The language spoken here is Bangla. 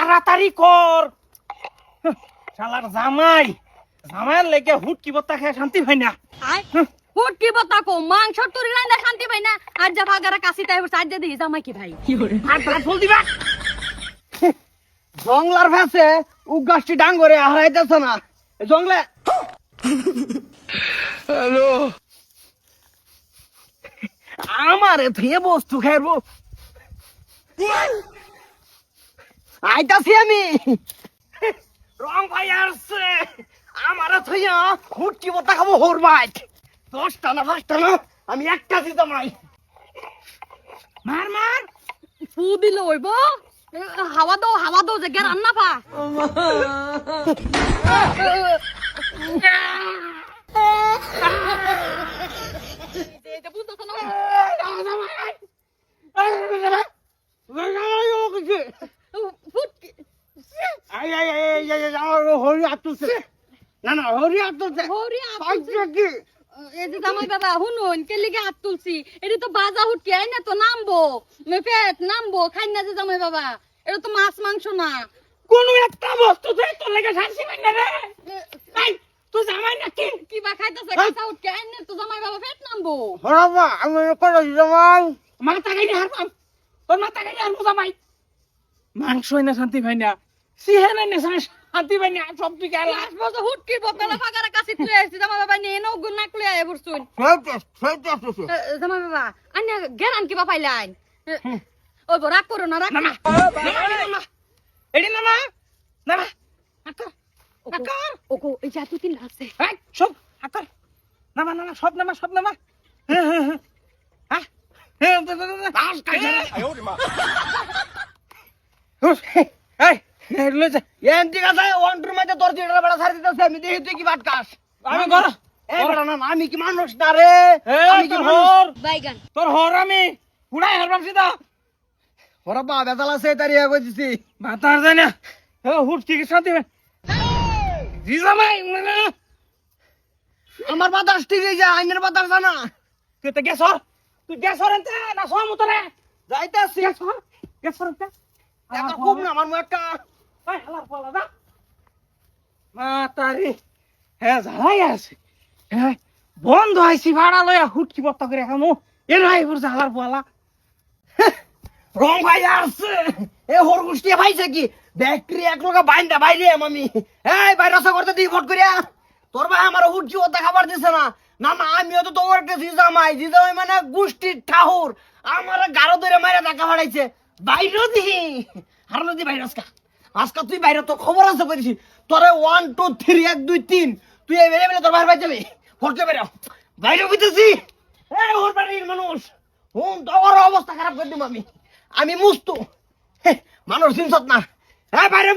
তাড়াতাড়ি কর। শালার জামাইয়ের লেগে হুটকি বত্তা খেয়ে শান্তি পাই না। হুটকি বতা কো মাংস তুরি রাইনা শান্তি পাই না। আর যা ভাগারা কাশি তাই সাইড দে দিই জামাই কি ভাই আর ফুল দিবা জংলার ভেসে উগাছটি ডাঙ্গরে হারাইতেছ না জংলে। হ্যালো আমারে থিয়ে বস্তু খাইবো আইতাছি আমি। রং ভাই আসছে আমারে থইয়া হুটকি বত্তা খাবো হোর ভাই। 10টা না 5টা না আমি একটা দিতাম নাই। মার ফু দিল হইব। হাওয়া দাও যে গে রান্না পা। এটা বুঝতো না। ফুটকি হরি আতুছে না না হরি আতুছে হরি কি এই যে জামাই বাবা শুনুন কে লিগে হাত তুলছি এটা তো বাজা হুটকি আই না তো নামবো পেট নামবো খাই না যে জামাই বাবা এটা তো মাছ মাংস না কোন একটা বস্তু তুই তোর লেগে শান্তি পাই না রে। এই তুই জামাই নাকি কি বা খাইতেছে কাঁচা হুটকি আই না তো জামাই বাবা পেট নামবো। বাবা আমি করে জামাই মাথা গাইনি হারবাম তোর মাথা গাইনি হারবো জামাই। মাংস না শান্তি পাই না সিহে না শান্তি পাই না সব তুই গেল আসবো হুটকির বোতলা ফাগারা কাছে তুলে আসছি জামাই বাবা নিয়ে নাও গুণ না কুলে আয় বসুন জামাই বাবা আন্না গেরান কি বা পাইলাইন ওই রাগ করো না রাগ না এডি না না আকার আকার ওগো এই জাতু তিন আছে এই সব আকার না সব নামা হ্যাঁ বাস কাইছে আয় ওরে মা এই লইছে এন্টি কথা ওয়ান্টুর মধ্যে তোর জিডা বড় সারি দিতেছে আমি দেখি তুই কি বাট কাস আমি কর এই বড় না আমি কি মানুষ না রে আমি কি হর বাইগান তোর হর আমি পুরাই হরবাম সিধা ওরা বা বেতাল আছে তারিয়া কই দিছি মাতার যায় না ও হুট কি শান্তি জি জামাই আমার বাতাস ঠিক হয়ে যায় আইনের বাতাস জানা তুই তো তুই গ্যাসর এনতে না সমুতরে যাইতাছি গ্যাসর এনতে এখন খুব না আমার মুখটা ওই হালার পালা দা মাতারি হ্যাঁ জ্বালাই আছে হ্যাঁ বন্ধ হইছি ভাড়া লয়া হুটকি বত্তা করে খামু এ নাই পুরো হালার পালা রং ভাই আসছে এ হরগুষ্টি ভাইছে কি ব্যাকটেরি এক লোক বাইন্দা বাইরে আমি এই ভাইরাসা করতে দিই ফট করিয়া তোর ভাই আমার হুটকি বত্তা খাবার দিছে না না না আমিও তো তোমার কাছে জিজামাই মানে গুষ্টির ঠাহুর আমার গাড়ো ধরে মাইরা দেখা ফাড়াইছে বাইরে দি হারলো দি ভাইরাস কা আজকে তুই বাইরে তো খবর আছে কইছি তোরে 1 2 3 1 2 3 তুই এই বেলে তোর বাইরে যাবি ফটকে বেরো বাইরে কইতেছি এই ওর বাড়ির মানুষ হুন তোর অবস্থা খারাপ করে দিম আমি মুস্তু মানুষ চিনছত না হ্যাঁ বাইরে